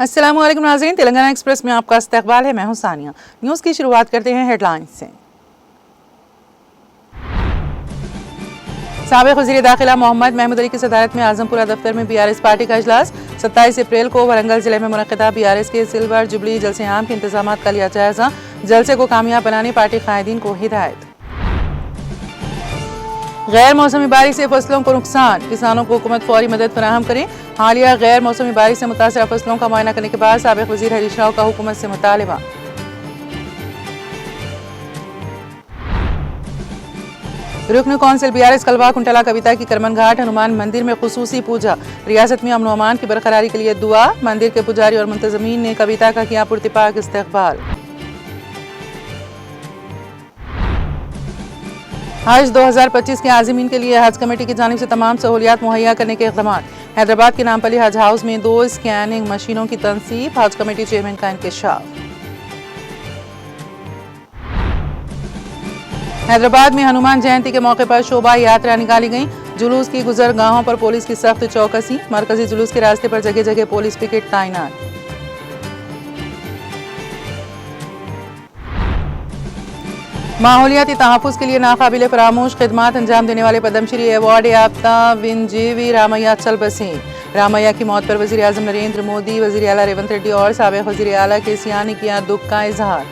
अस्सलाम वालेकुम नाज़रीन, तेलंगाना एक्सप्रेस में आपका इस्तकबाल है। मैं हूं सानिया। न्यूज़ की शुरुआत करते हैं हेडलाइंस से। साबिक़ वज़ीर दाखिला मोहम्मद महमूद अली की सदारत में आजमपुरा दफ्तर में BRS पार्टी का इजलास। 27 अप्रैल को वरंगल जिले में मुनक़िदा BRS के सिल्वर जुबली जलसे आम के इंतजाम का लिया जायजा। जलसे को कामयाब बनाने पार्टी कायदीन को हिदायत। गैर मौसमी बारिश से फसलों को नुकसान, किसानों को हुकूमत फौरी मदद फराहम करें। हालिया गैर मौसमी बारिश से मुतासरा फसलों का मुआयना करने के बाद साबिक़ वज़ीर हरीश राव का हुकूमत से मुतालबा। रुकन कौंसिल BRS कलवा कुंटला कविता की करमन घाट हनुमान मंदिर में खुसूसी पूजा। रियासत में अमन व अमान की बरकरारी के लिए दुआ। मंदिर के पुजारी और मुंतज़मीन ने कविता का किया पुरतिपाक इस्तकबाल। हज 2025 के आज़मीन के लिए हज कमेटी की जानिब से तमाम सहूलियात मुहैया करने के इक़दाम। हैदराबाद के नामपल्ली हज हाउस में 2 स्कैनिंग मशीनों की तनसीब। हज कमेटी चेयरमैन का इंकशाफ। हैदराबाद में हनुमान जयंती के मौके पर शोभा यात्रा निकाली गई। जुलूस की गुजरगाहों पर पुलिस की सख्त चौकसी। मरकजी जुलूस के रास्ते पर जगह जगह पुलिस पिकेट तैनात। माहौलियाती तहफ़्फ़ुज़ के लिए नाकाबिले फरामोश खिदमात अंजाम देने वाले पद्मश्री अवार्ड याफ्ता विनजीवी रामैया चल बसे। रामैया की मौत पर वज़ीर आज़म नरेंद्र मोदी, वज़ीर आला रेवंत रेड्डी और साबिक़ वज़ीर आला KCR ने किया दुख का इजहार।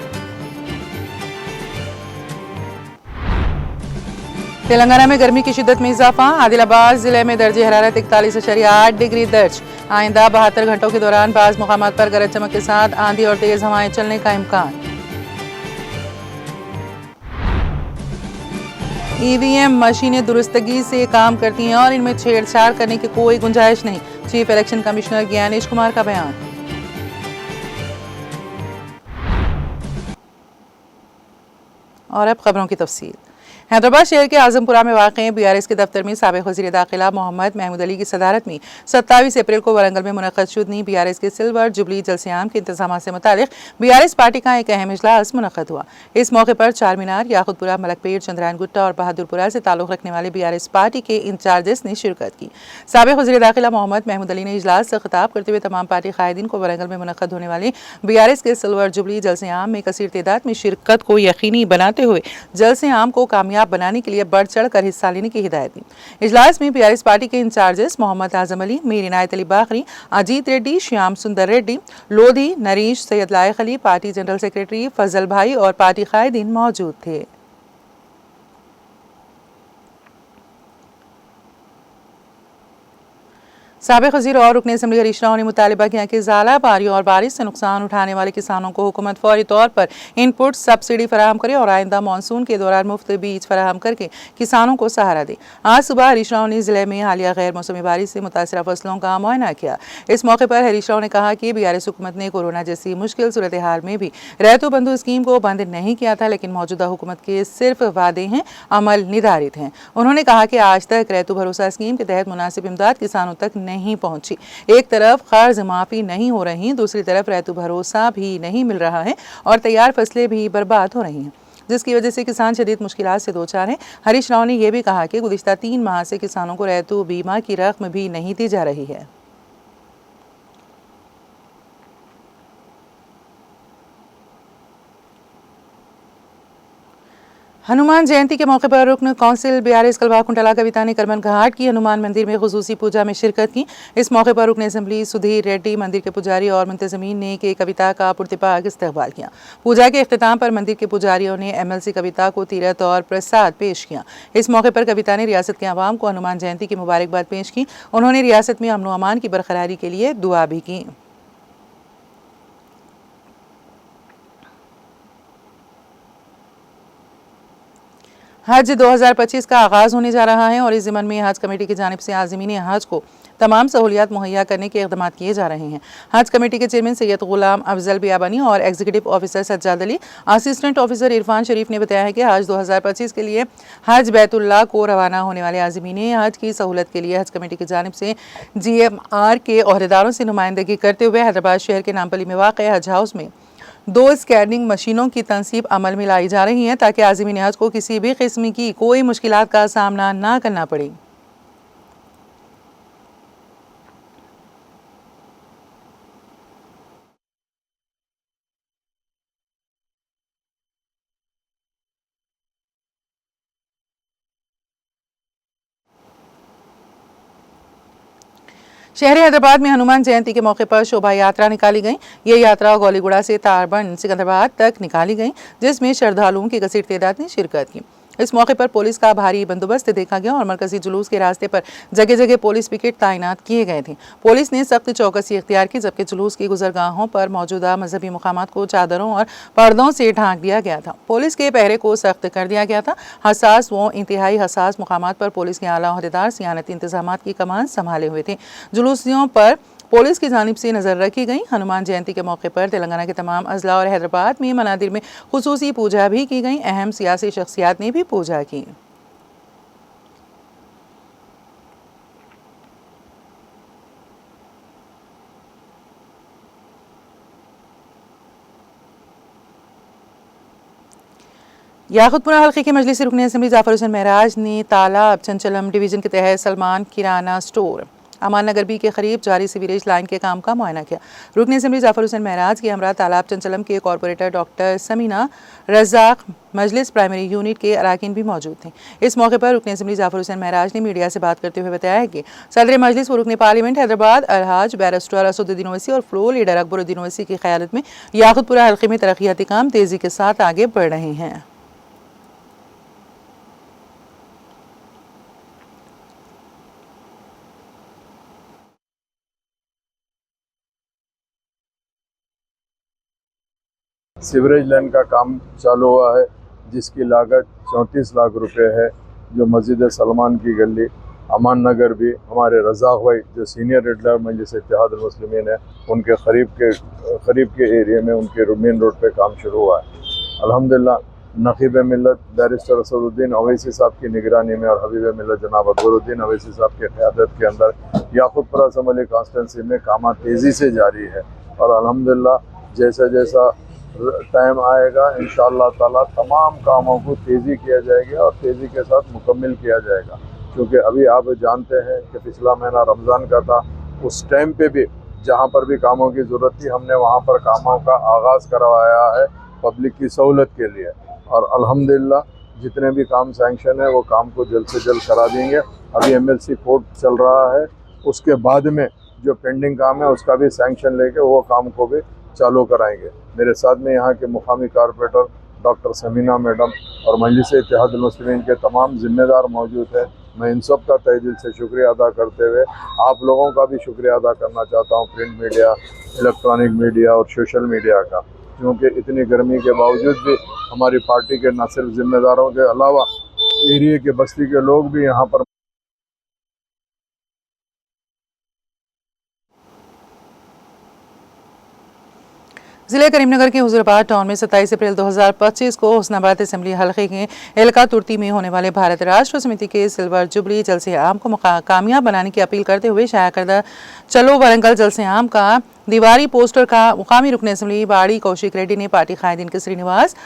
तेलंगाना में गर्मी की शिद्दत में इजाफा। आदिलाबाद जिले में दर्जे हरारत 41.8 डिग्री दर्ज। आइंदा 72 घंटों के दौरान बाज़ मुकामात पर गरज चमक के साथ आंधी और तेज हवाएं चलने का इम्कान। EVM मशीनें दुरुस्तगी से काम करती हैं और इनमें छेड़छाड़ करने की कोई गुंजाइश नहीं। Chief election commissioner Gyanesh Kumar का बयान। और अब खबरों की तफसील। हैदराबाद शहर के आजमपुरा में वाक़ BRS के दफ्तर में साबिक़ वज़ीर दाखिला मोहम्मद महमूद अली की सदारत में 27 अप्रैल को वरंगल में मुनक़्क़द शुदनी BRS के सिल्वर जुबली जलसे आम के इंतजाम से मुतालिक BRS पार्टी का एक अहम इजलास मुनक़्क़द हुआ। इस मौके पर चार मीनार, याकुतपुरा, मलकपेट, चंद्रायन गुट्टा और बहादुरपुरा से ताल्लुक़ रखने वाले BRS पार्टी के इंचार्जेस ने शिरकत की। साबिक़ वज़ीर दाखिला मोहम्मद महमूद अली ने इजलास से खिताब करते हुए तमाम पार्टी कायदीन को वरंगल में मुनक़्क़द होने वाले BRS के सिल्वर जुबली जलसे आम में कसीर तादाद में शिरकत को यकीनी बनाते हुए जलसे आम को कामयाब बनाने के लिए बढ़ चढ़ कर हिस्सा लेने की हिदायत दी। इजलास में BRS पार्टी के इंचार्जेस मोहम्मद आजम अली, मीर इनायत अली बाखरी, अजीत रेड्डी, श्याम सुंदर रेड्डी, लोधी, नरीश, सैयद लायक अली, पार्टी जनरल सेक्रेटरी फजल भाई और पार्टी कायदीन मौजूद थे। साबिक़ वज़ीर और रुकन असम्बली हरीश राव ने मुतालबा किया कि ज़ाला बारियों और बारिश से नुकसान उठाने वाले किसानों को हुकूमत फौरी तौर पर इनपुट सब्सिडी फराहम करे और आइंदा मानसून के दौरान मुफ्त बीज फराहम करके किसानों को सहारा दे। आज सुबह हरीश राव ने ज़िले में हालिया गैर मौसमी बारिश से मुतासरा फसलों का मुआयना किया। इस मौके पर हरीश राव ने कहा कि BRS हुकूमत ने कोरोना जैसी मुश्किल सूरत हाल में भी रैतु बंधु स्कीम को बंद नहीं किया था, लेकिन मौजूदा हुकूमत के सिर्फ वादे हैं, अमल निर्धारित हैं। उन्होंने कहा कि आज तक रैतु भरोसा स्कीम के तहत मुनासिब इमदाद किसानों तक नहीं पहुंची। एक तरफ कर्ज माफी नहीं हो रही, दूसरी तरफ रैतु भरोसा भी नहीं मिल रहा है और तैयार फसलें भी बर्बाद हो रही हैं, जिसकी वजह से किसान शदीद मुश्किलात से दो चार हैं। हरीश राव ने यह भी कहा कि गुज़िश्ता 3 माह से किसानों को रैतु बीमा की रकम भी नहीं दी जा रही है। हनुमान जयंती के मौके पर रुकन कौंसिल BRS कलवा कुंटला कविता ने करमन घाट की हनुमान मंदिर में खुसूसी पूजा में शिरकत की। इस मौके पर रुकन असम्बली सुधीर रेड्डी, मंदिर के पुजारी और मुंतज़मीन ने के कविता का पुरतिपाक इस्तकबाल किया। पूजा के अख्तिताम पर मंदिर के पुजारियों ने MLC कविता को तीरथ और प्रसाद पेश किया। इस मौके पर कविता ने रियासत के अवाम को हनुमान जयंती की मुबारकबाद पेश की। उन्होंने रियासत में अमन व अमान की बरकरारी के लिए दुआ भी की। हज 2025 का आगाज़ होने जा रहा है और इस ज़िमन में हज कमेटी की जानिब से आज़मीन हज को तमाम सहूलियात मुहैया करने के इक़दाम किए जा रहे हैं। हज कमेटी के चेयरमैन सैयद गुलाम अफजल बियाबानी और executive officer Sajjad Ali, assistant officer Irfan Sharif ने बताया है कि हज 2025 के लिए हज बैतुल्लाह को रवाना होने वाले आज़मीन हज की सहूलत के लिए हज कमेटी की जानिब से GMR के अहदेदारों से नुमाइंदगी करते हुए हैदराबाद शहर के नामपली में वाक़ हज हाउस में 2 स्कैनिंग मशीनों की तनसीब अमल में लाई जा रही है ताकि आज़मीन हज को किसी भी किस्म की कोई मुश्किलात का सामना ना करना पड़े। शहर हैदराबाद में हनुमान जयंती के मौके पर शोभा यात्रा निकाली गई। ये यात्रा गौलीगुड़ा से तारबंद सिकंदराबाद तक निकाली गई, जिसमें श्रद्धालुओं की कसीर तादाद ने शिरकत की। इस मौके पर पुलिस का भारी बंदोबस्त देखा गया और मरकजी जुलूस के रास्ते पर जगह जगह पुलिस पिकेट तैनात किए गए थे। पुलिस ने सख्त चौकसी इख्तियार की, जबकि जुलूस की गुजरगाहों पर मौजूदा मजहबी मुकामात को चादरों और पर्दों से ढांक दिया गया था। पुलिस के पहरे को सख्त कर दिया गया था। हसास व इंतहाई हसास मुकामात पर पुलिस के आला अहदेदार सियानती इंतजामात की कमान संभाले हुए थे। जुलूसियों पर पुलिस की जानिब से नज़र रखी गई। हनुमान जयंती के मौके पर तेलंगाना के तमाम अजला और हैदराबाद में मनादिर में खुसूसी पूजा भी की गई। अहम सियासी शख्सियात ने भी पूजा की। याकुतपुरा हल्के के मजलिस रुकन असम्बली जाफर हुसैन महराज ने तालाब चंचलम डिवीज़न के तहत सलमान किराना स्टोर अमान नगर बी के करीब जारी सीवरेज लाइन के काम का मुआयना किया। रुकन असम्बली जाफर हुसैन महराज के हमरा तालाब चंचलम के कॉरपोरेटर डॉक्टर समीना रज़ाक, मजलिस प्राइमरी यूनिट के अरकान भी मौजूद थे। इस मौके पर रुकन असम्बली जाफर हुसैन महराज ने मीडिया से बात करते हुए बताया कि सदर मजलिस व रुकन पार्लियामेंट हैदराबाद अलहाज बैरिस्टर असदुद्दीन ओवैसी और फ्लोर लीडर अकबरुद्दीन ओवैसी की क़यादत में याकुतपुरा हल्के में तरक्याती काम तेज़ी के साथ आगे बढ़ रहे हैं। सीवरेज लाइन का काम चालू हुआ है, जिसकी लागत 34 लाख रुपए है, जो मस्जिद सलमान की गली अमान नगर भी हमारे रज़ाक भाई जो सीनियर लीडर मजलिस इत्तेहाद मुस्लिमीन है, उनके करीब के एरिया में उनके मेन रोड पे काम शुरू हुआ है। अल्हम्दुलिल्लाह नकीब मिल्लत बैरिस्टर असदुद्दीन ओवैसी साहब की निगरानी में और हबीब मिल्लत जनाब अकबरुद्दीन ओवैसी साहब की क़यादत के अंदर याकुतपुरा असम्बली कॉन्स्टिट्यूंसी में काम तेज़ी से जारी है और अल्हम्दुलिल्लाह जैसा टाइम आएगा इंशाअल्लाह ताला तमाम कामों को तेज़ी किया जाएगा और तेज़ी के साथ मुकम्मल किया जाएगा। क्योंकि अभी आप जानते हैं कि पिछला महीना रमज़ान का था, उस टाइम पे भी जहाँ पर भी कामों की ज़रूरत थी हमने वहाँ पर कामों का आगाज़ करवाया है पब्लिक की सहूलत के लिए और अल्हम्दुलिल्लाह जितने भी काम सैंक्शन है वो काम को जल्द से जल्द करा देंगे। अभी MLC कोर्ट चल रहा है, उसके बाद में जो पेंडिंग काम है उसका भी सैंक्शन लेके वो काम को भी चालू कराएंगे। मेरे साथ में यहाँ के मुकामी कारपोरेटर डॉक्टर समीना मैडम और मजलिस इत्तेहाद मुस्लिमीन के तमाम जिम्मेदार मौजूद हैं। मैं इन सब का तहे दिल से शुक्रिया अदा करते हुए आप लोगों का भी शुक्रिया अदा करना चाहता हूँ, प्रिंट मीडिया, इलेक्ट्रॉनिक मीडिया और सोशल मीडिया का, क्योंकि इतनी गर्मी के बावजूद भी हमारी पार्टी के न सिर्फ जिम्मेदारों के अलावा एरिया के बस्ती के लोग भी यहाँ पर जिले करीमनगर के हुजूराबाद टाउन में 27 अप्रैल 2025 को हुस्नाबाद असम्बली हल्के के एलका तुर्ती में होने वाले भारत राष्ट्र समिति के सिल्वर जुबली जलसे आम को कामयाब बनाने की अपील करते हुए शाया करदा चलो वरंगल जलसे आम का दीवारी पोस्टर का मुकामी रुकन असम्बली बाड़ी कौशिक रेड्डी ने पार्टी कायदीन के श्रीनिवास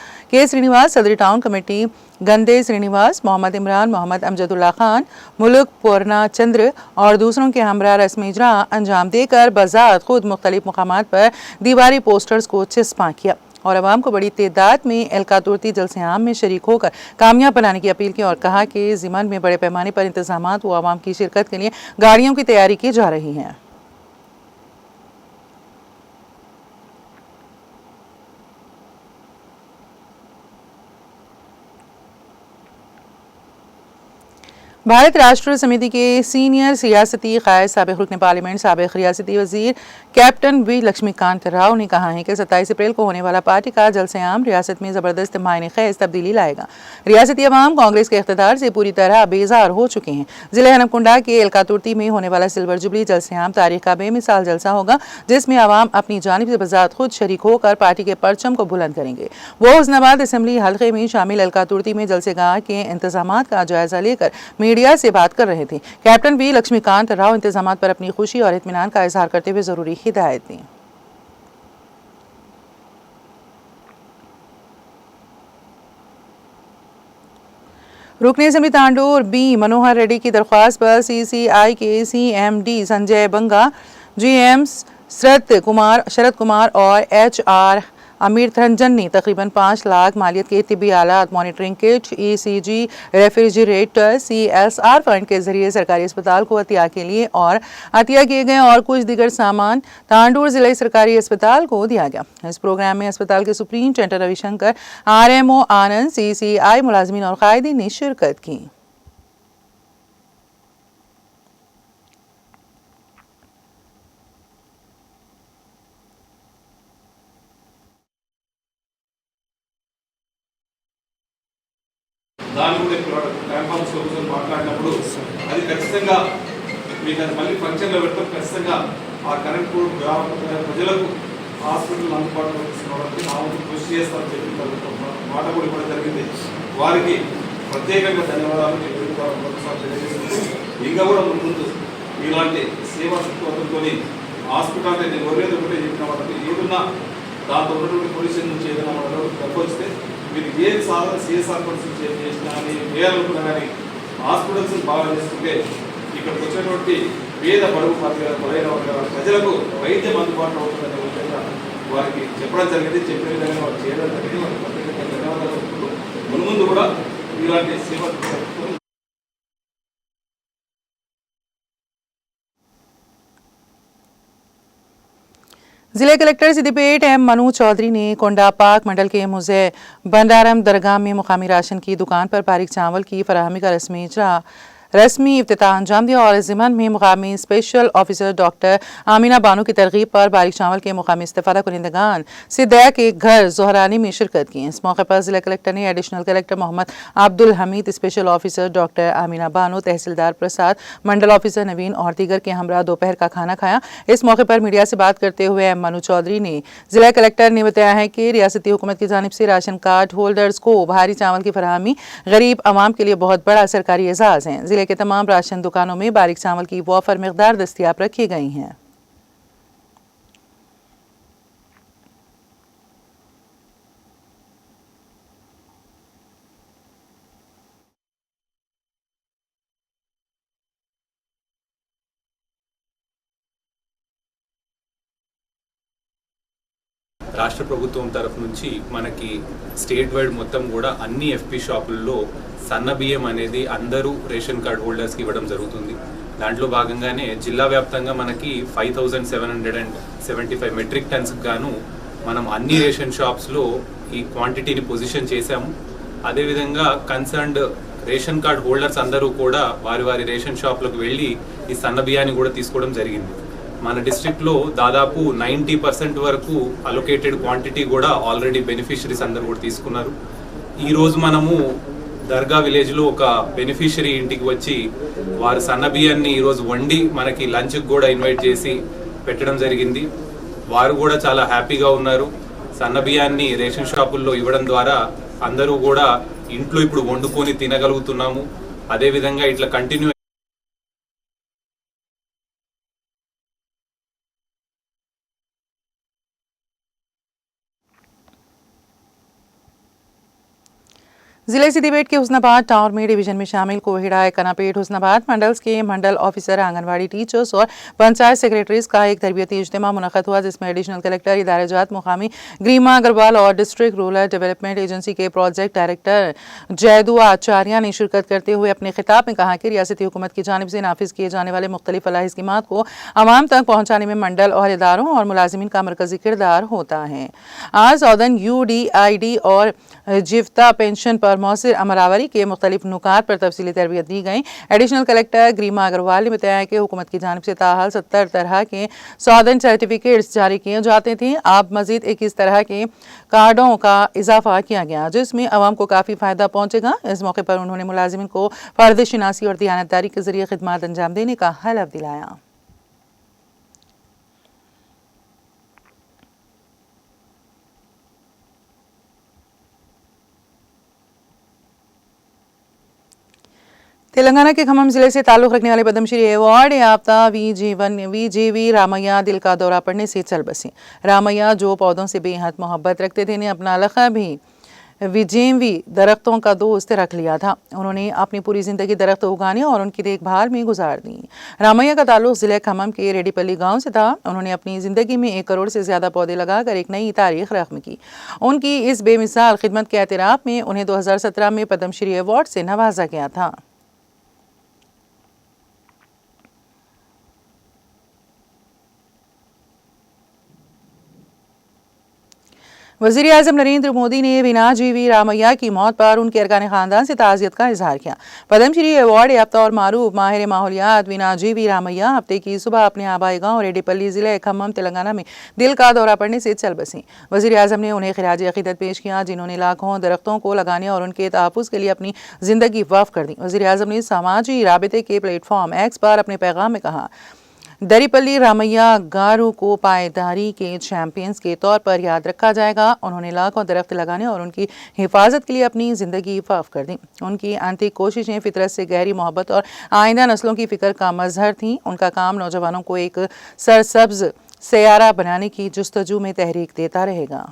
सदरी टाउन कमेटी गंदे श्रीनिवास, मोहम्मद इमरान, मोहम्मद अमजदुल्ला खान, मुल्क पूर्णा चंद्र और दूसरों के हमरा रस्म इजरा अंजाम देकर बजात खुद मुख्तलिफ मुकामात पर दीवारी पोस्टर्स को चिस्पा किया और आवाम को बड़ी तादाद में एलका तुर्ती जलसे आम में शरीक होकर कामयाब बनाने की अपील की और कहा कि ज़िमन में बड़े पैमाने पर इंतजामात व आवाम की शिरकत के लिए गाड़ियों की तैयारी की जा रही है। भारत राष्ट्र समिति के सीनियर सियासती कायद साबिक रुकन पार्लियामेंट साबिक रियासती वजीर कैप्टन वी लक्ष्मीकांत राव ने कहा है कि 27 अप्रैल को होने वाला पार्टी का जलसे आम रियासत में ज़बरदस्त मायने खैज तब्दीली लाएगा। रियासती अवाम कांग्रेस के इख्तिदार से पूरी तरह बेजार हो चुके हैं। जिले हनमकुंडा के एलकातुर्ती में होने वाला सिल्वर जुबली जलसे आम तारीख का बेमिसाल जलसा होगा, जिसमें अवाम अपनी जानिब से बजात खुद शरीक होकर पार्टी के परचम को बुलंद करेंगे। वो हुस्नाबाद असम्बली हल्के में शामिल एलकातुर्ती में जलसेगाह के इंतजामात का जायजा लेकर मीडिया से बात कर रहे थे। कैप्टन वी लक्ष्मीकांत राव इंतजामात पर अपनी खुशी और इत्मीनान का इजहार करते हुए जरूरी हिदायत दी। रुकने असेंबली तांडोर बी मनोहर रेड्डी की दरख्वास्त पर CCI के CMD संजय बंगा, GM शरद कुमार और HR अमीर रंजन ने तकरीबन 5 लाख मालियत के तिब्बी आलात, monitoring kit, ECG, refrigerator CSR fund के जरिए सरकारी अस्पताल को अतिया के लिए और अतिया किए गए और कुछ दीगर सामान तांडूर जिले सरकारी अस्पताल को दिया गया। इस प्रोग्राम में अस्पताल के सुप्रिंटेंडेंट रविशंकर, RMO आनंद, CCI मुलाजमीन और कायदीन ने शिरकत की। దాని కూడా క్యాంపస్ సొల్యూషన్ మాట్లాడినప్పుడు అది ఖచ్చితంగా మీకు అది మళ్ళీ ఫంక్షన్లో పెడతాం। ఖచ్చితంగా ఆ కరెంట్ గ్రామ ప్రజలకు హాస్పిటల్ అందుబాటులో తీసుకోవడానికి నా వంతు కృషి చేస్తామని చెప్పి మాట కూడా ఇవ్వడం జరిగింది। వారికి ప్రత్యేకంగా ధన్యవాదాలు తెలియజేస్తూ ఇంకా కూడా ముందు ఇలాంటి సేవా దృక్పథంతో హాస్పిటల్ నేను ఒరేది ఒకటే చెప్పిన వాళ్ళకి ఏదున్నా దాంతో ఉన్నటువంటి పొజిషన్ నుంచి ఏదైనా వాళ్ళలో తప్పొస్తే మీరు ఏం సాధన CSR పర్సన్ చేసినా అని వేయాలనుకున్నా కానీ హాస్పిటల్స్ బాగా చేసుకుంటే ఇక్కడికి వచ్చినటువంటి పేద బడుగు బలైన వర్గాల ప్రజలకు వైద్యం అందుబాటులో అవుతుందనే విధంగా వారికి చెప్పడం జరిగింది। చెప్పిన విధంగా వారు చేయడం జరిగింది। వారికి ప్రత్యేకంగా ధన్యవాదాలు చెప్తూ మున్ముందు కూడా ఇలాంటి సేవ जिले कलेक्टर सिद्दीपेट M मनु चौधरी ने कोंडा पाक मंडल के मुज़े बंडारम दरगाह में मुकामी राशन की दुकान पर बारीक चावल की फराहमी का रस्मी इफ्तिताह अंजाम दिया और इस ज़िमन में मुकामी special officer doctor Amina Bano की तरगीब पर बारीक चावल के मुकामी इस्तेफादा कुनिंदगान सिद्दया के घर जोहरानी में शिरकत की। इस मौके पर जिला कलेक्टर ने additional collector Mohammed Abdul Hameed, special officer doctor Amina Bano, तहसीलदार प्रसाद, मंडल ऑफिसर नवीन और दीगर के हमरा दोपहर का खाना खाया। इस मौके पर मीडिया से बात करते हुए M मनु चौधरी ने जिला कलेक्टर ने बताया है कि रियासती हुकूमत की जानिब से राशन कार्ड होल्डर्स को भारी चावल की फराहमी गरीब आवाम के लिए बहुत बड़ा सरकारी एजाज़ है। जिले के तमाम राशन दुकानों में बारीक चावल की वॉफर मिकदार दस्तियाब रखी गई हैं। రాష్ట్ర ప్రభుత్వం తరఫు నుంచి మనకి స్టేట్ వైడ్ మొత్తం కూడా అన్ని FP షాపుల్లో సన్న బియ్యం అనేది అందరూ రేషన్ కార్డ్ హోల్డర్స్కి ఇవ్వడం జరుగుతుంది। దాంట్లో భాగంగానే జిల్లా వ్యాప్తంగా మనకి 5775 మెట్రిక్ టన్స్ గాను మనం అన్ని రేషన్ షాప్స్లో ఈ క్వాంటిటీని పొజిషన్ చేశాము। అదేవిధంగా కన్సర్న్డ్ రేషన్ కార్డ్ హోల్డర్స్ అందరూ కూడా వారి వారి రేషన్ షాప్లకు వెళ్ళి ఈ సన్న బియ్యాన్ని కూడా తీసుకోవడం జరిగింది। మన డిస్ట్రిక్ట్లో దాదాపు 90% వరకు అలొకేటెడ్ క్వాంటిటీ కూడా ఆల్రెడీ బెనిఫిషరీస్ అందరూ కూడా తీసుకున్నారు। ఈరోజు మనము దర్గా విలేజ్లో ఒక బెనిఫిషరీ ఇంటికి వచ్చి వారు సన్న బియ్యాన్ని ఈరోజు వండి మనకి లంచ్కి కూడా ఇన్వైట్ చేసి పెట్టడం జరిగింది। వారు కూడా చాలా హ్యాపీగా ఉన్నారు। సన్న బియ్యాన్ని రేషన్ షాపుల్లో ఇవ్వడం ద్వారా అందరూ కూడా ఇంట్లో ఇప్పుడు వండుకొని తినగలుగుతున్నాము। అదేవిధంగా ఇట్లా కంటిన్యూ जिले सिद्दीपेट के हुस्नाबाद टाउन में डिवीजन में शामिल कोहिड़ा, कनापेट, हुस्नाबाद मंडल्स के मंडल ऑफिसर, आंगनवाड़ी टीचर्स और पंचायत सेक्रेटरीज का एक तरबियती इज्तिमा मुनक़द हुआ, जिसमें एडिशनल कलेक्टर इदारे जात मुकामी ग्रीमा अग्रवाल और डिस्ट्रिक्ट रूरल डेवलपमेंट एजेंसी के प्रोजेक्ट डायरेक्टर जैदू आचार्य ने शिरकत करते हुए अपने खिताब में कहा कि रियासती हुकूमत की जानिब से नाफिज किए जाने वाले मुख्तलिफ फलाही स्कीमात को आवाम तक पहुँचाने में मंडल और इदारों और मुलाजिमीन का मरकजी किरदार होता है। आज सौदन UDID और जिफ्ता पेंशन पर मौसर अमलावरी के मुख्तलिफ नुकात पर तफसीली तरबियत दी गई। एडिशनल कलेक्टर ग्रीमा अग्रवाल ने बताया कि हुकूमत की जानिब से ताहाल 70 तरह के सौदन सर्टिफिकेट्स जारी किए जाते थे। अब मजीद 21 तरह के कार्डों का इजाफा किया गया जिसमें अवाम को काफ़ी फ़ायदा पहुँचेगा। इस मौके पर उन्होंने मुलाजिमिन को फ़र्द शिनासी और दियानतदारी के जरिए खिदमत अंजाम देने का हलफ दिलाया। तेलंगाना के खम्मम जिले से ताल्लुक़ रखने वाले पद्मश्री अवार्ड याफ्ता वी रामैया दिल का दौरा पड़ने से चल बसे। रामैया जो पौधों से बेहद मोहब्बत रखते थे ने अपना लक़ब भी विजेवी दरख्तों का दोस्त रख लिया था। उन्होंने अपनी पूरी ज़िंदगी दरख्त उगाने और उनकी देखभाल में गुजार दी। रामैया का ताल्लुक़ ज़िले खम्मम के रेडीपल्ली गांव से था। उन्होंने अपनी ज़िंदगी में 1 करोड़ से ज़्यादा पौधे लगाकर एक नई तारीख रक़म की। उनकी इस बेमिसाल खिदमत के एतराफ़ में उन्हें 2017 में पद्मश्री अवार्ड से नवाजा गया था। वज़ीर आज़म नरेंद्र मोदी ने वीनाजीवी रामैया की मौत पर उनके अरकान ख़ानदान से ताज़ियत का इजहार किया। पद्मश्री अवार्ड याफ्ता और मारूफ माहिर माहौलियात वीनाजीवी रामैया हफ्ते की सुबह अपने आबाई गांव रेडीपल्ली ज़िले खम्मम तेलंगाना में दिल का दौरा पड़ने से चल बसी। वज़ीर आज़म ने उन्हें खिराज अक़ीदत पेश किया जिन्होंने लाखों दरख्तों को लगाने और उनके तहफ़्फ़ुज़ के लिए अपनी ज़िंदगी वक़्फ़ कर दी। वज़ीर आज़म ने समाजी राबिते के प्लेटफॉर्म एक्स पर अपने पैगाम में कहा, दरीपल्ली रामैया गारू को पायदारी के चैंपियंस के तौर पर याद रखा जाएगा। उन्होंने लाखों दरख्त लगाने और उनकी हिफाजत के लिए अपनी ज़िंदगी वक़्फ़ कर दी। उनकी आंतरिक कोशिशें फितरत से गहरी मोहब्बत और आइंदा नस्लों की फ़िक्र का मज़हर थीं। उनका काम नौजवानों को एक सरसब्ज़ सयारा बनाने की जुस्तजू में तहरीक देता रहेगा।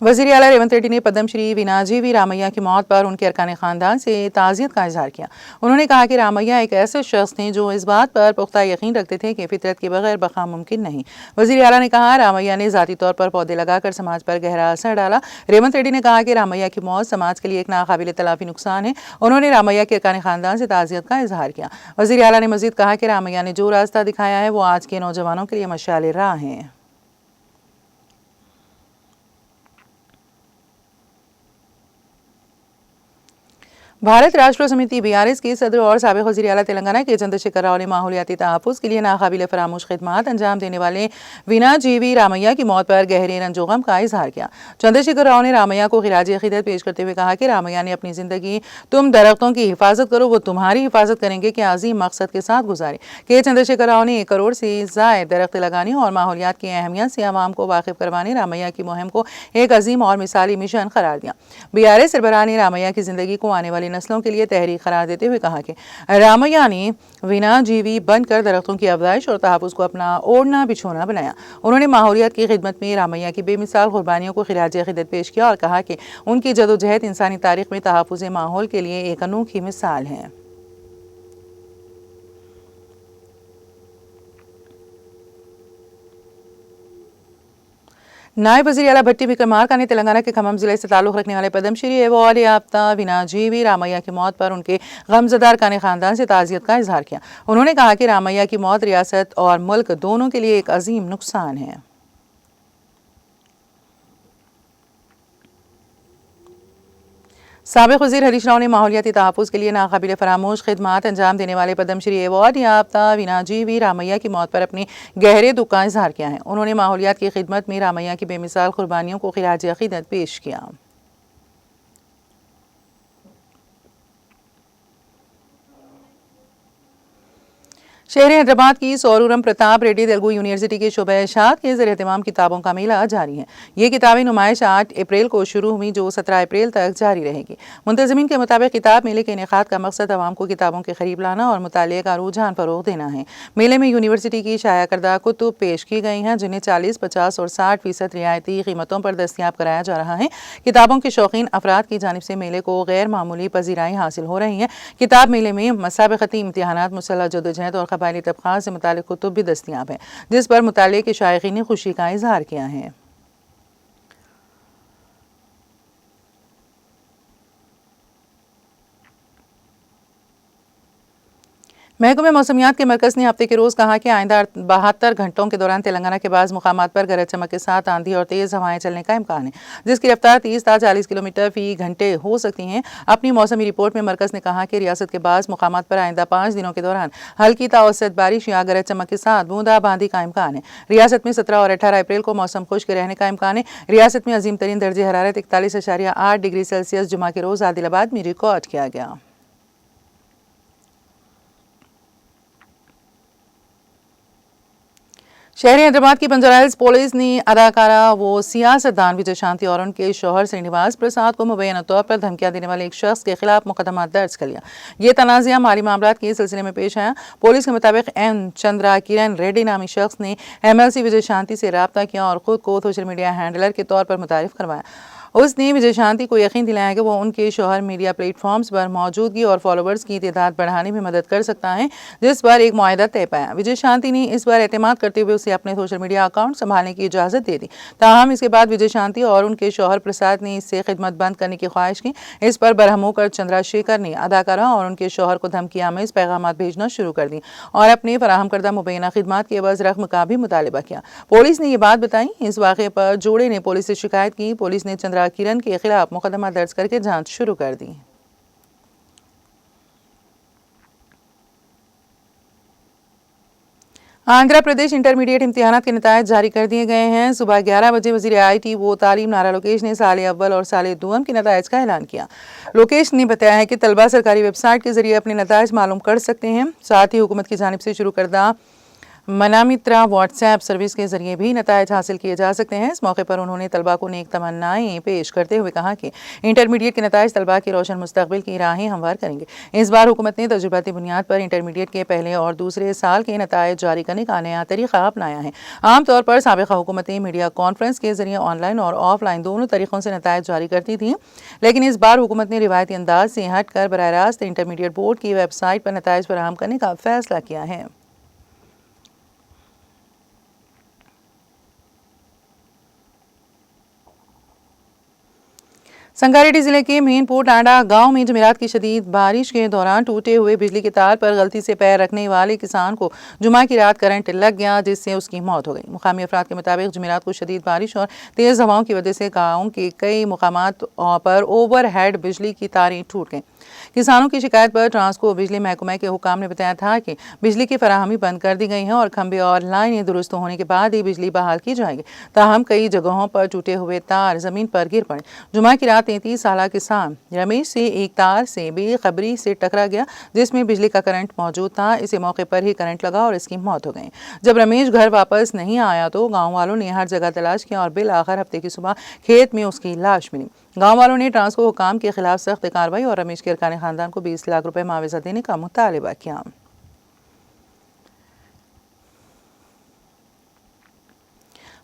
वज़ीर आला रेवंत रेड्डी ने पद्मश्री वीनाजीवी रामैया की मौत पर उनके अरकान ख़ानदान से ताज़ियत का इजहार किया। उन्होंने कहा कि रामैया एक ऐसे शख्स थे जो इस बात पर पुख्ता यकीन रखते थे कि फितरत के बगैर बका मुमकिन नहीं। वज़ीर आला ने कहा, रामैया ने ज़ाती तौर पर पौधे लगाकर समाज पर गहरा असर डाला। रेवंत रेड्डी ने कहा कि रामैया की मौत समाज के लिए एक नाकाबिल तलाफ़ी नुकसान है। उन्होंने रामैया के अरकान ख़ानदान से ताज़ियत का इजहार किया। वज़ीर आला ने मज़ीद कहा कि रामैया ने जो रास्ता दिखाया है वो आज के नौजवानों के लिए मशाल राह है। भारत राष्ट्र समिति BRS के सदर और साबिक़ वज़ीर आला तेलंगाना के चंद्रशेखर राव ने माहौलियाती तहफ़्फ़ुज़ के लिए नाकाबिल फ़रामोश खिदमत अंजाम देने वाले वीनाजीवी रामैया की मौत पर गहरे रंजो गम का इजहार किया। चंद्रशेखर राव ने रामैया को खिराज अक़ीदत पेश करते हुए कहा कि रामैया ने अपनी ज़िंदगी तुम दरख्तों की हिफाजत करो वो तुम्हारी हिफाजत करेंगे के अज़ीम मकसद के साथ गुजारे। के चंद्रशेखर राव ने 1 करोड़ से ज़ायद दरख्त लगाने और माहौलियात की अहमियत से आवाम को वाकिफ़ करवाने रामैया की मुहिम को एक अजीम और मिसाली मिशन करार दिया। BRS सरबराह ने रामैया की ज़िंदगी को आने वाली नस्लों के लिए तहरीक करार देते हुए कहा कि रामैया ने वीनाजीवी बनकर दरख्तों की अफजाइश और तहफ़्फ़ुज़ को अपना ओढ़ना बिछोना बनाया। उन्होंने माहौलियात की खिदमत में रामैया की बेमिसाल कुर्बानियों को खिराज अक़ीदत पेश किया और कहा कि उनकी जदोजहद इंसानी तारीख़ में तहफ़्फ़ुज़ माहौल के लिए एक अनोखी मिसाल है। नायब वज़ीर आला भट्टी विक्रमार्का ने तेलंगाना के खम्मम ज़िले से ताल्लुक़ रखने वाले पद्मश्री अवार्ड याफ्ता वीनाजीवी रामैया की मौत पर उनके गमज़दा अरकान ख़ानदान से ताज़ियत का इजहार किया। उन्होंने कहा कि रामैया की मौत रियासत और मुल्क दोनों के लिए एक अजीम नुकसान है। साबिक़ वज़ीर हरीश राव ने माहौलियाती तहफ़्फ़ुज़ के लिए नाकाबिल फ़रामोश खिदमत अंजाम देने वाले पद्मश्री अवार्ड याफ्ता वीनाजीवी रामैया की मौत पर अपने गहरे दुख का इजहार किया है। उन्होंने माहौलियात की खिदमत में रामैया की बेमिसाल कुर्बानियों को खिराज अक़ीदत पेश किया। शहर हैदराबाद की सौरूरम प्रताप रेड्डी तेलुगु यूनिवर्सिटी के शोबा इशात के ज़रिए एहतमाम किताबों का मेला जारी है। ये किताबी नुमाइश 8 अप्रैल को शुरू हुई जो 17 अप्रैल तक जारी रहेगी। मुंतज़मीन के मुताबिक किताब मेले के इनेकाद का मकसद आवाम को किताबों के करीब लाना और मुताले का रुझान फ़रोग़ देना है। मेले में यूनिवर्सिटी की शाया करदा कुतुब पेश की गई हैं जिन्हें 40, 50 और 60% रियायती कीमतों पर दस्तियाब कराया जा रहा है। किताबों के शौकीन अफराद की जानिब से मेले को गैर मामूली पजीराई हासिल हो रही है। किताब मेले में मसाबक़ती इम्तिहानात, मुसल्लह जदोजहद और क़बायली तबक़ात से मुतालिक कुतुब भी दस्तियाब हैं जिस पर मुताले के शायकीन ने खुशी का इजहार किया है। महकमे मौसमियात के मरकज़ ने हफ्ते के रोज़ कहा कि आइंदा 72 घंटों के दौरान तेलंगाना के बाज़ मुकामात पर गरज चमक के साथ आंधी और तेज़ हवाएं चलने का इम्कान है, जिसकी रफ्तार 30 से 40 किलोमीटर फी घंटे हो सकती हैं। अपनी मौसमी रिपोर्ट में मरकज़ ने कहा कि रियासत के बाज़ मुकामात पर आइंदा 5 दिनों के दौरान हल्की ताऔसत बारिश या गरज चमक के साथ बूंदाबांदी का इम्कान है। रियासत में 17 और 18 अप्रैल को मौसम खुश्क रहने का इम्कान है। रियासत में अजीम तरीन दर्जे हरारत 41.8 डिग्री सेल्सियस जुमा के रोज़ आदिलाबाद में रिकॉर्ड किया गया। शहरी हैदराबाद की बंजारा हिल्स पुलिस ने अदाकारा व सियासतदान विजय शांति और उनके शौहर श्रीनिवास प्रसाद को मुबैना तौर पर धमकियां देने वाले एक शख्स के खिलाफ मुकदमा दर्ज कर लिया। ये तनाज़ा माली मामलात के सिलसिले में पेश आया। पुलिस के मुताबिक एन चंद्रा किरण रेड्डी नामी शख्स ने MLC विजय शांति से रब्ता किया और खुद को सोशल मीडिया हैंडलर के तौर पर मुतारिफ करवाया। उसने विजय शांति को यकीन दिलाया कि वो उनके शौहर मीडिया प्लेटफॉर्म्स पर मौजूदगी और फॉलोअर्स की तादाद बढ़ाने में मदद कर सकता है, जिस पर एक मुआहदा तय पाया। विजय शांति ने इस पर एतमाद करते हुए उसे अपने सोशल मीडिया अकाउंट संभालने की इजाज़त दे दी। ताहम इसके बाद विजय शांति और उनके शौहर प्रसाद ने इससे खिदमत बंद करने की ख्वाहिश की। इस पर बरहम होकर चंद्रशेखर ने अदाकारा और उनके शौहर को धमकियां में पैगाम भेजना शुरू कर दी और अपने फराहम करदा मुबैना खिदमात के एवज रकम का भी मुतालबा किया। पुलिस ने ये बात बताई। इस वाक़े पर जोड़े ने पुलिस से शिकायत की। पुलिस ने चंद्रा किरण के खिलाफ मुकदमा दर्ज करके जांच शुरू कर दी। आंध्र प्रदेश इंटरमीडिएट इम्तिहानात के नतायज जारी कर दिए गए हैं। सुबह 11 बजे वज़ीर IT व तालीम नारा लोकेश ने साल अव्वल और साल दुआम के नतायज का ऐलान किया। लोकेश ने बताया है कि तलबा सरकारी वेबसाइट के जरिए अपने नतायज मालूम कर सकते हैं। साथ ही हुकूमत की जानिब से शुरू करदा मनामित्रा व्हाट्सएप सर्विस के जरिए भी नतायज हासिल किए जा सकते हैं। इस मौके पर उन्होंने तलबा को नेक तमन्नाएं पेश करते हुए कहा कि इंटरमीडिएट के नतायज तलबा के रोशन मुस्तकबिल की राहें हमवार करेंगे। इस बार हुकूमत ने तजुर्बाती बुनियाद पर इंटरमीडिएट के पहले और दूसरे साल के नतायज जारी करने का नया तरीका अपनाया है। आमतौर पर साबिक़ा हुकूमतें मीडिया कॉन्फ्रेंस के जरिए ऑनलाइन और ऑफलाइन दोनों तरीक़ों से नतायज जारी करती थीं, लेकिन इस बार हुकूमत ने रिवायती अंदाज से हट कर बराह रास्त इंटरमीडिएट बोर्ड की वेबसाइट पर नतायज फराहम करने का फैसला किया है। संगारेड्डी जिले के मेनपुर टांडा गांव में जमेरात की शदीद बारिश के दौरान टूटे हुए बिजली के तार पर गलती से पैर रखने वाले किसान को जुमा की रात करंट लग गया, जिससे उसकी मौत हो गई। मुकामी अफराद के मुताबिक जमेरात को शदीद बारिश और तेज़ हवाओं की वजह से गाँव के कई मुकामात पर ओवरहेड बिजली की तारें टूट गईं। किसानों की शिकायत पर ट्रांसको बिजली महकमे के हुकाम ने बताया था कि बिजली की फराहमी बंद कर दी गई है और खंभे और लाइनें दुरुस्त होने के बाद ही बिजली बहाल की जाएगी। ताहम कई जगहों पर टूटे हुए तार जमीन पर गिर पड़े। जुमा की रात 33 साल किसान रमेश से एक तार से बेखबरी से टकरा गया, जिसमें बिजली का करंट मौजूद था। इसी मौके पर ही करंट लगा और इसकी मौत हो गई। जब रमेश घर वापस नहीं आया तो गाँव वालों ने हर जगह तलाश किया और बिल आखिर हफ्ते की सुबह खेत में उसकी लाश मिली। गाँव वालों ने ट्रांसको हुकाम के खिलाफ सख्त कार्रवाई और रमेश के अरकान खानदान को 20 लाख रुपए मुआवजा देने का मुतालबा किया।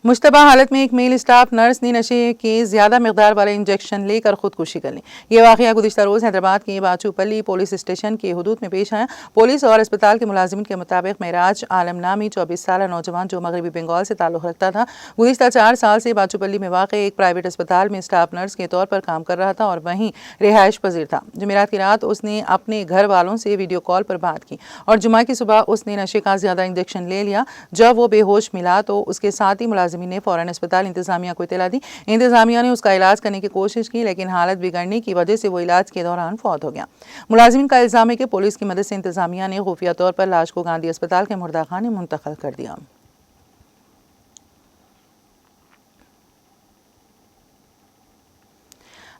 मुश्तबा हालत में एक मेल स्टाफ नर्स ने नशे के ज्यादा मकदार वाले इंजेक्शन लेकर खुदकुशी कर ली। ये वाक़या गुज़िश्ता रोज़ हैदराबाद के बाचूपल्ली पुलिस स्टेशन के हुदूद में पेश आया। पुलिस और अस्पताल के मुलाजिमिन के मुताबिक मेराज आलम नामी 24 साल नौजवान जो मगरबी बंगाल से ताल्लुक़ रखता था, गुज़िश्ता 4 साल से बाचूपल्ली में वाक़ एक प्राइवेट अस्पताल में स्टाफ नर्स के तौर पर काम कर रहा था और वहीं रिहाइश पजीर था। जुमेरात की रात उसने अपने घर वालों से वीडियो कॉल पर बात की और जुमा की सुबह उसने नशे का ज्यादा इंजेक्शन ले लिया। जब वो बेहोश मिला तो उसके साथ ही मुलाजिमिन ने फौरन अस्पताल इंतजामिया को इत्तला दी। इंतजामिया ने उसका इलाज करने की कोशिश की, लेकिन हालत बिगड़ने की वजह से वो इलाज के दौरान फौत हो गया। मुलाजिमिन का इल्जाम है कि पुलिस की मदद से इंतजामिया ने खुफिया तौर पर लाश को गांधी अस्पताल के मुर्दाखाने मुंतकिल कर दिया।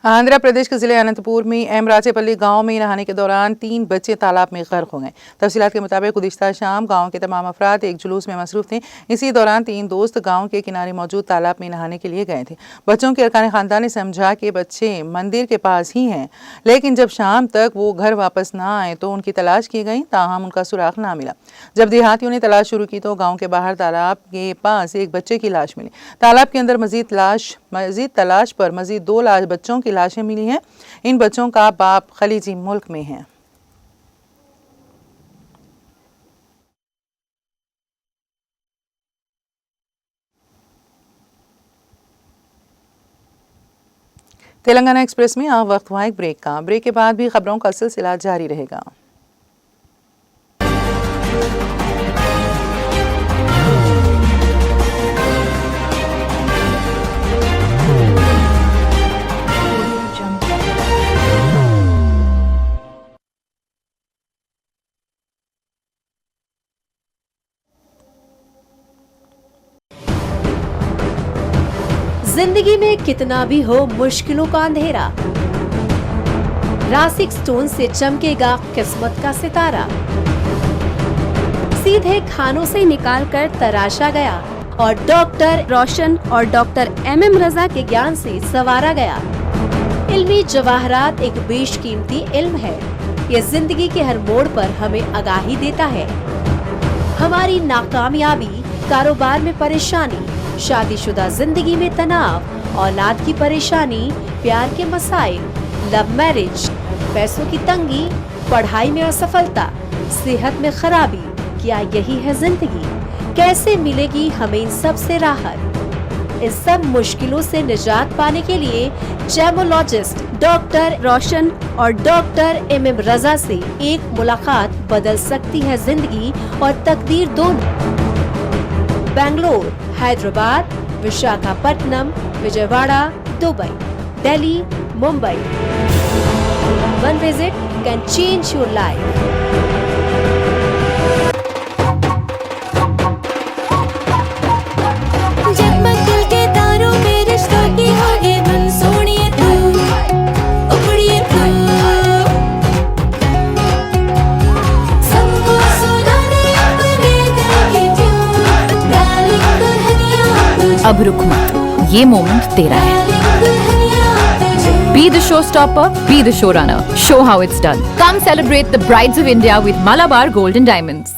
आंध्र प्रदेश के जिले अनंतपुर में एमराचेपल्ली गांव में नहाने के दौरान 3 बच्चे तालाब में गर्क हो गए। तफसीलात के मुताबिक गुज़िश्ता शाम गांव के तमाम अफराद एक जुलूस में मसरूफ थे। इसी दौरान 3 दोस्त गांव के किनारे मौजूद तालाब में नहाने के लिए गए थे। बच्चों के अरकान खानदान ने समझा कि बच्चे मंदिर के पास ही हैं, लेकिन जब शाम तक वो घर वापस ना आए तो उनकी तलाश की गई, ताहम उनका सुराग ना मिला। जब देहातियों ने तलाश शुरू की तो गाँव के बाहर तालाब के पास एक बच्चे की लाश मिली। तालाब के अंदर मजीद तलाश पर मजीद 2 बच्चों की लाशें मिली हैं। इन बच्चों का बाप खलीजी मुल्क में है। तेलंगाना एक्सप्रेस में अब वक्त हुआ एक ब्रेक का। ब्रेक के बाद भी खबरों का सिलसिला जारी रहेगा। जिंदगी में कितना भी हो मुश्किलों का अंधेरा, रासिक स्टोन से चमकेगा किस्मत का सितारा। सीधे खानों से निकालकर तराशा गया और डॉक्टर रोशन और डॉक्टर MM रजा के ज्ञान से संवारा गया। इल्मी जवाहरात एक बेशकीमती इल्म है। ये जिंदगी के हर मोड़ पर हमें आगाही देता है। हमारी नाकामयाबी, कारोबार में परेशानी, शादीशुदा जिंदगी में तनाव, औलाद की परेशानी, प्यार के मसाइल, लव मैरिज, पैसों की तंगी, पढ़ाई में असफलता, सेहत में खराबी, क्या यही है जिंदगी? कैसे मिलेगी हमें इन सब से राहत? इन सब मुश्किलों से निजात पाने के लिए जेमोलॉजिस्ट डॉक्टर रोशन और डॉक्टर MM रजा से एक मुलाकात बदल सकती है जिंदगी और तकदीर दोनों। Bangalore, Hyderabad, Visakhapatnam, Vijayawada, Dubai, Delhi, Mumbai. One visit can change your life. जगमग दिल के तारों में रिश्तों की होगी धुन, सोनिए तू, उखड़िए तू, सबको सुना दे अपने दिल की ट्यून, डार्लिंग दुल्हनिया तुझे, अब रुक मत, ये मोमेंट तेरा है। डार्लिंग दुल्हनिया तुझे। Be the showstopper, be the showrunner. Show how it's done. Come celebrate the brides of India with Malabar Gold and Diamonds.